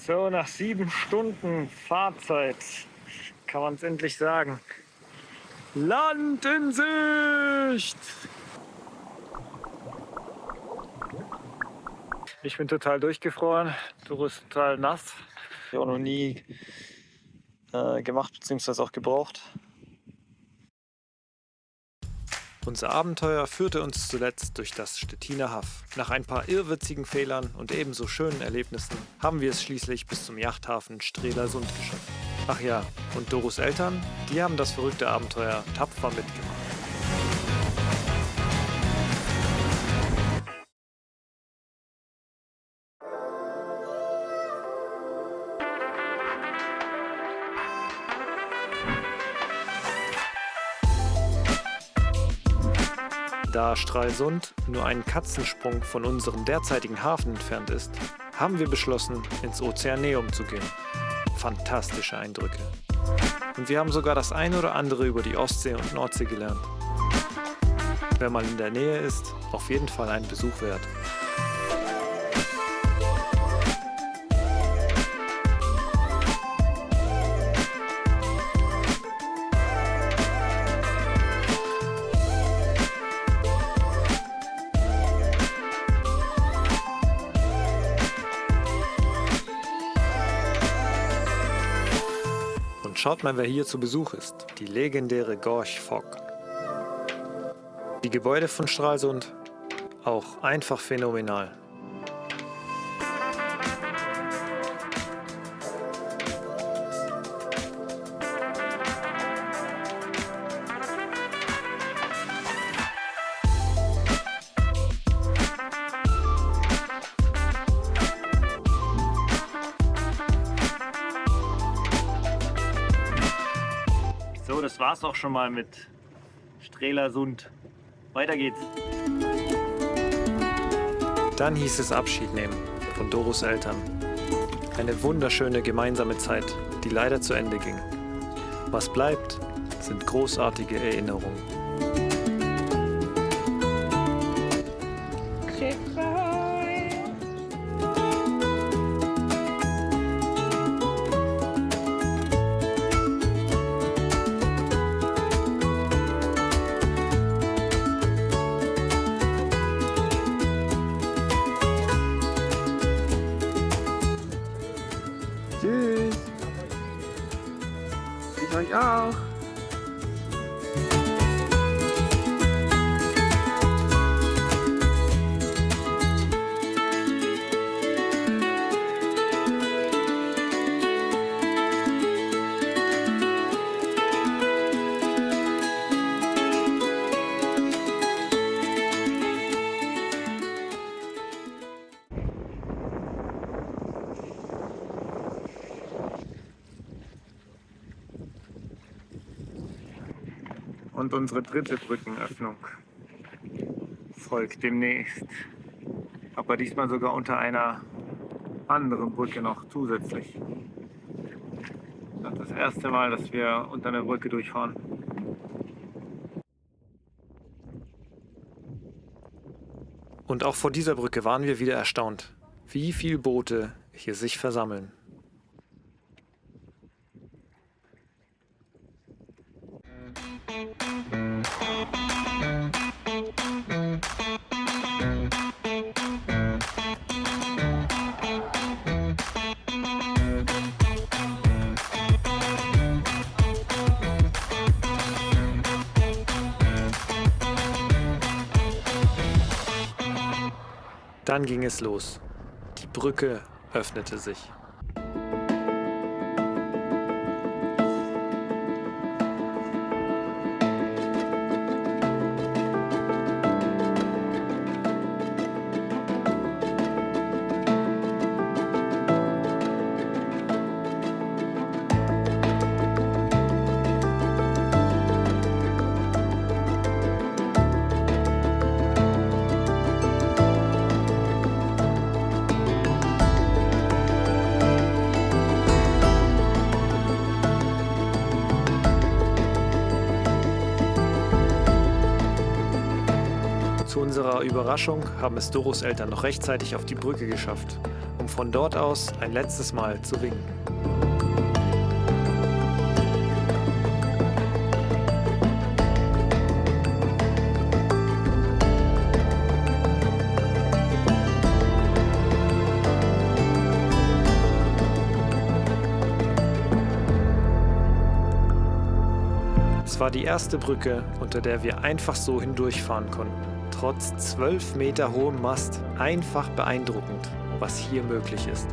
So, nach 7 Stunden Fahrzeit kann man es endlich sagen. Land in Sicht! Ich bin total durchgefroren, du bist total nass. Ich habe auch noch nie gemacht bzw. auch gebraucht. Unser Abenteuer führte uns zuletzt durch das Stettiner Haff. Nach ein paar irrwitzigen Fehlern und ebenso schönen Erlebnissen haben wir es schließlich bis zum Yachthafen Strelasund geschafft. Ach ja, und Doros Eltern, die haben das verrückte Abenteuer tapfer mitgemacht. Da Stralsund nur einen Katzensprung von unserem derzeitigen Hafen entfernt ist, haben wir beschlossen, ins Ozeaneum zu gehen. Fantastische Eindrücke. Und wir haben sogar das eine oder andere über die Ostsee und Nordsee gelernt. Wer mal in der Nähe ist, auf jeden Fall einen Besuch wert. Schaut mal, wer hier zu Besuch ist. Die legendäre Gorch Fock. Die Gebäude von Stralsund, auch einfach phänomenal. So, das war's auch schon mal mit Strelasund. Weiter geht's. Dann hieß es Abschied nehmen von Doros Eltern. Eine wunderschöne gemeinsame Zeit, die leider zu Ende ging. Was bleibt, sind großartige Erinnerungen. Tschüss. Ich euch auch. Und unsere dritte Brückenöffnung folgt demnächst. Aber diesmal sogar unter einer anderen Brücke noch zusätzlich. Das ist das erste Mal, dass wir unter einer Brücke durchfahren. Und auch vor dieser Brücke waren wir wieder erstaunt, wie viele Boote hier sich versammeln. Dann ging es los. Die Brücke öffnete sich. unserer Überraschung haben es Doros Eltern noch rechtzeitig auf die Brücke geschafft, um von dort aus ein letztes Mal zu winken. Es war die erste Brücke, unter der wir einfach so hindurchfahren konnten. Trotz 12 Meter hohem Mast. Einfach beeindruckend, was hier möglich ist.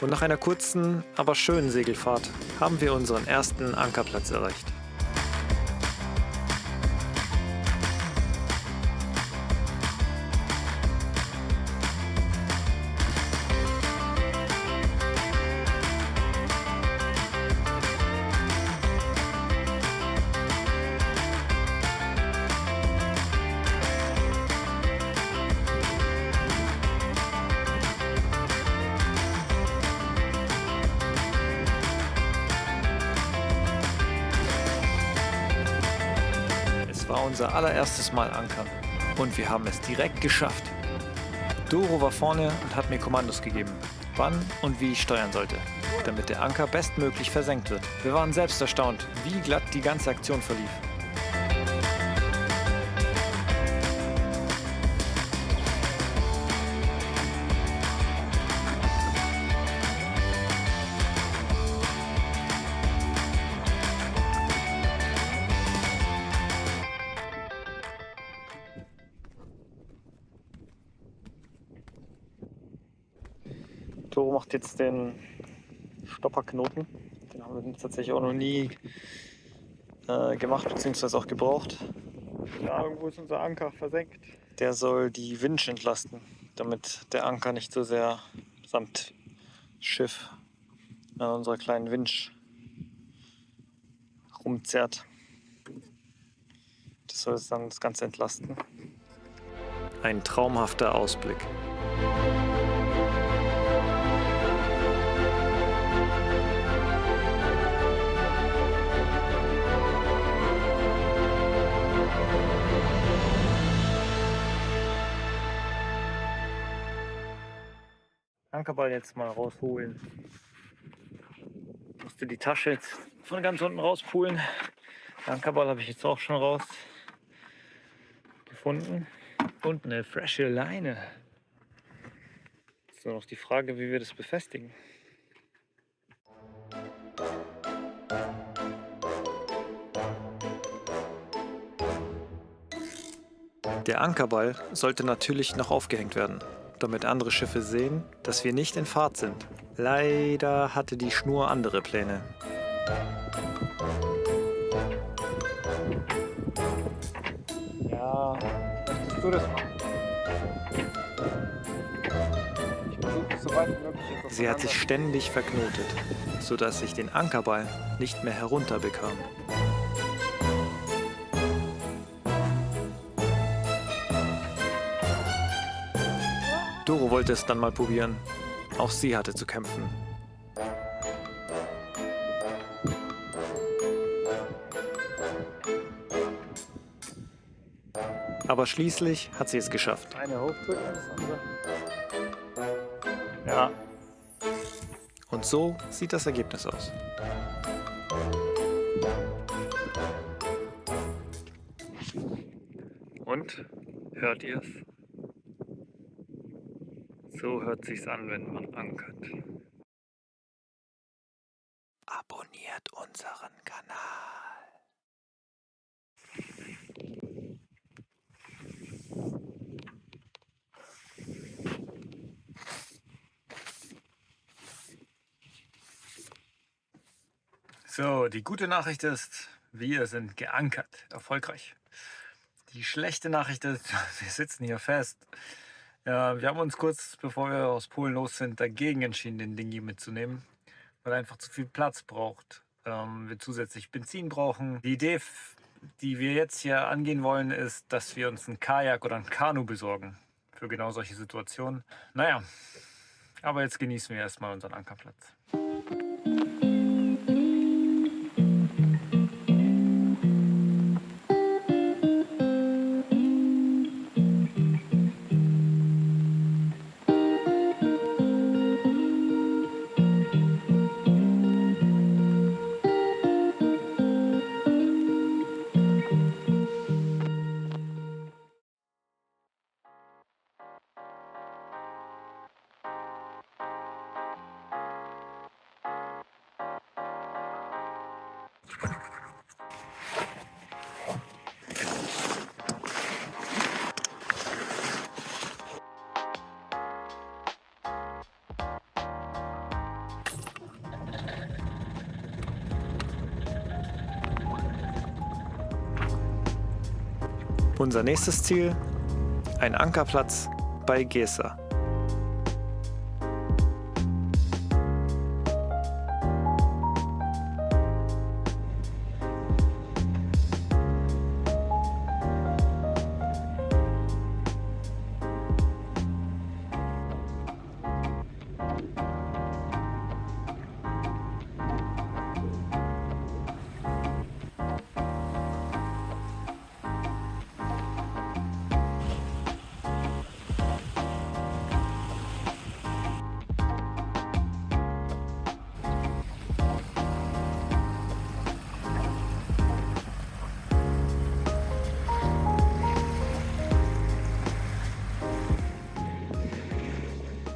Und nach einer kurzen, aber schönen Segelfahrt haben wir unseren ersten Ankerplatz erreicht. War unser allererstes Mal ankern und wir haben es direkt geschafft. Doro war vorne und hat mir Kommandos gegeben, wann und wie ich steuern sollte, damit der Anker bestmöglich versenkt wird. Wir waren selbst erstaunt, wie glatt die ganze Aktion verlief. Doro macht jetzt den Stopperknoten. Den haben wir tatsächlich auch noch nie gemacht bzw. auch gebraucht. Ja, irgendwo ist unser Anker versenkt. Der soll die Winch entlasten, damit der Anker nicht so sehr samt Schiff an unserer kleinen Winch rumzerrt. Das soll es dann das Ganze entlasten. Ein traumhafter Ausblick. Ankerball jetzt mal rausholen. Musste die Tasche jetzt von ganz unten rauspulen. Den Ankerball habe ich jetzt auch schon raus gefunden. Und eine frische Leine. Ist nur noch die Frage, wie wir das befestigen. Der Ankerball sollte natürlich noch aufgehängt werden, damit andere Schiffe sehen, dass wir nicht in Fahrt sind. Leider hatte die Schnur andere Pläne. Ja, möchtest du das machen? Ich versuche es so weit wie möglich jetzt Sie hat sich ständig verknotet, sodass ich den Ankerball nicht mehr herunterbekam. Doro wollte es dann mal probieren. Auch sie hatte zu kämpfen. Aber schließlich hat sie es geschafft. Eine hochdrücken, das andere. Ja. Und so sieht das Ergebnis aus. Und? Hört ihr es? So hört sich's an, wenn man ankert. Abonniert unseren Kanal. So, die gute Nachricht ist, wir sind geankert, erfolgreich. Die schlechte Nachricht ist, wir sitzen hier fest. Ja, wir haben uns kurz bevor wir aus Polen los sind, dagegen entschieden, den Dingi mitzunehmen, weil er einfach zu viel Platz braucht. Wir zusätzlich Benzin brauchen. Die Idee, die wir jetzt hier angehen wollen, ist, dass wir uns ein Kajak oder ein Kanu besorgen für genau solche Situationen. Naja, aber jetzt genießen wir erstmal unseren Ankerplatz. Unser nächstes Ziel: ein Ankerplatz bei Gesa.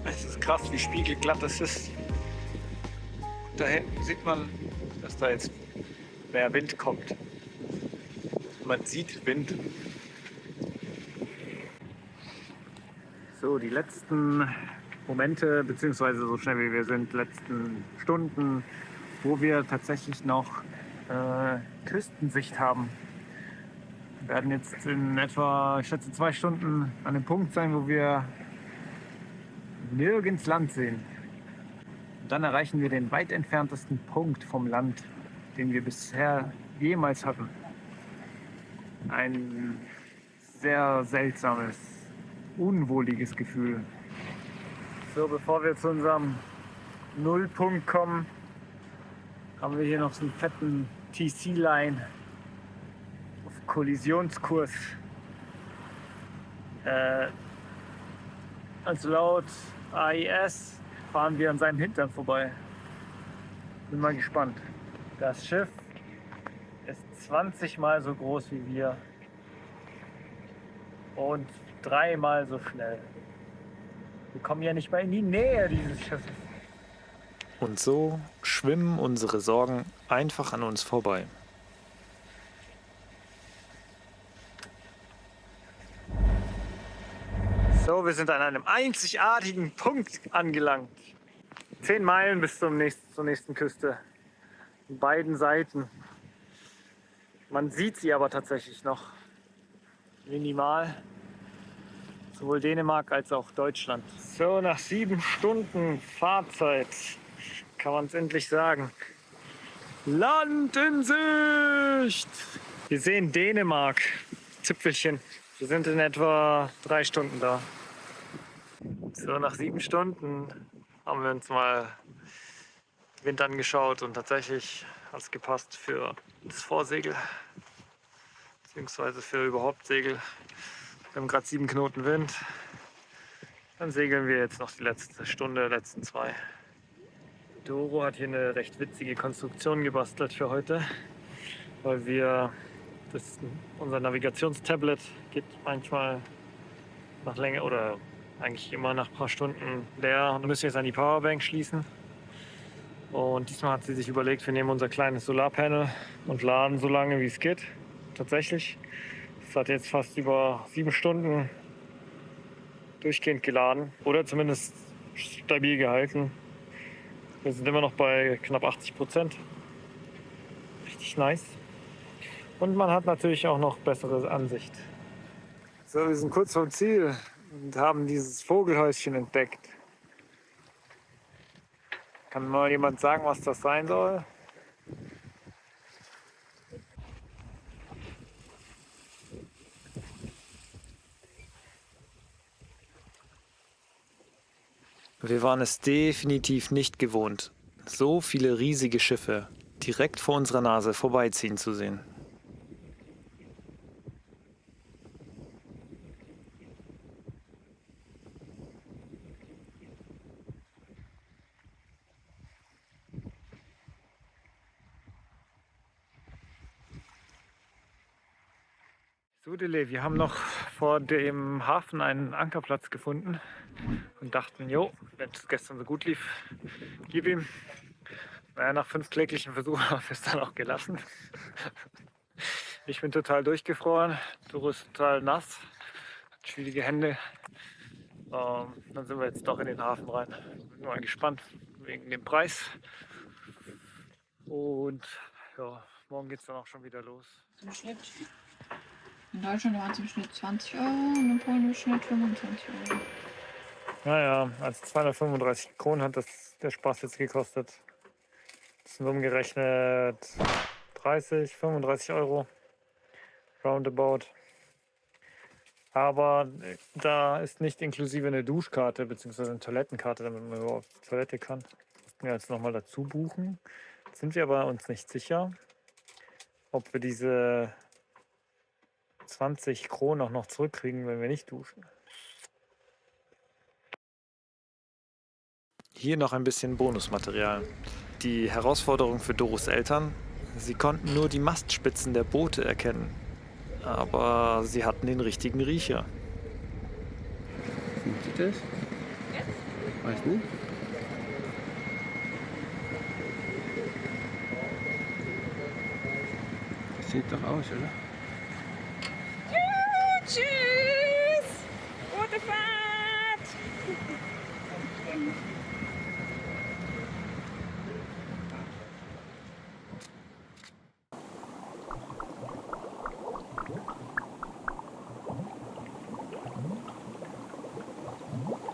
Es ist krass, wie spiegelglatt es ist. Da hinten sieht man, dass da jetzt mehr Wind kommt. Man sieht Wind. So, die letzten Momente, beziehungsweise so schnell wie wir sind, letzten Stunden, wo wir tatsächlich noch Küstensicht haben. Wir werden jetzt in etwa, ich schätze, 2 Stunden an dem Punkt sein, wo wir nirgends Land sehen. Und dann erreichen wir den weit entferntesten Punkt vom Land, den wir bisher jemals hatten. Ein sehr seltsames, unwohliges Gefühl. So, bevor wir zu unserem Nullpunkt kommen, haben wir hier noch so einen fetten TC-Line auf Kollisionskurs. Also laut AIS fahren wir an seinem Hintern vorbei. Bin mal gespannt. Das Schiff ist 20 Mal so groß wie wir und 3 Mal so schnell. Wir kommen ja nicht mal in die Nähe dieses Schiffes. Und so schwimmen unsere Sorgen einfach an uns vorbei. So, wir sind an einem einzigartigen Punkt angelangt. 10 Meilen bis zur nächsten Küste. An beiden Seiten. Man sieht sie aber tatsächlich noch. Minimal. Sowohl Dänemark als auch Deutschland. So, nach 7 Stunden Fahrzeit kann man es endlich sagen. Land in Sicht! Wir sehen Dänemark. Zipfelchen. Wir sind in etwa 3 Stunden da. So, nach 7 Stunden haben wir uns mal Wind angeschaut und tatsächlich hat es gepasst für das Vorsegel, beziehungsweise für überhaupt Segel. Wir haben gerade 7 Knoten Wind. Dann segeln wir jetzt noch die letzte Stunde, letzten 2. Doro hat hier eine recht witzige Konstruktion gebastelt für heute, weil wir unser Navigationstablet geht manchmal nach Länge oder eigentlich immer nach ein paar Stunden leer. Und dann müssen wir jetzt an die Powerbank schließen. Und diesmal hat sie sich überlegt, wir nehmen unser kleines Solarpanel und laden so lange wie es geht. Tatsächlich. Es hat jetzt fast über 7 Stunden durchgehend geladen oder zumindest stabil gehalten. Wir sind immer noch bei knapp 80%. richtig nice. Und man hat natürlich auch noch bessere Ansicht. So, wir sind kurz vom Ziel und haben dieses Vogelhäuschen entdeckt. Kann mal jemand sagen, was das sein soll? Wir waren es definitiv nicht gewohnt, so viele riesige Schiffe direkt vor unserer Nase vorbeiziehen zu sehen. So, Dele, wir haben noch vor dem Hafen einen Ankerplatz gefunden und dachten, jo, wenn es gestern so gut lief, gib ihm. Naja, nach 5 kläglichen Versuchen haben wir es dann auch gelassen. Ich bin total durchgefroren, Doro ist total nass, hat schwierige Hände. Dann sind wir jetzt doch in den Hafen rein. Bin mal gespannt wegen dem Preis. Und ja, morgen geht es dann auch schon wieder los. Im Schnitt. In Deutschland waren es im Schnitt 20 Euro und in Polen im Schnitt 25 Euro. Naja, also 235 Kronen hat der Spaß jetzt gekostet. Das sind umgerechnet 30, 35 Euro. Roundabout. Aber da ist nicht inklusive eine Duschkarte bzw. eine Toilettenkarte, damit man überhaupt auf die Toilette kann. Das mussten wir jetzt nochmal dazu buchen. Jetzt sind wir aber uns nicht sicher, ob wir diese 20 Kronen auch noch zurückkriegen, wenn wir nicht duschen. Hier noch ein bisschen Bonusmaterial. Die Herausforderung für Doros Eltern: Sie konnten nur die Mastspitzen der Boote erkennen, aber sie hatten den richtigen Riecher. Sieht das? Weiß nicht. Das sieht doch aus, oder?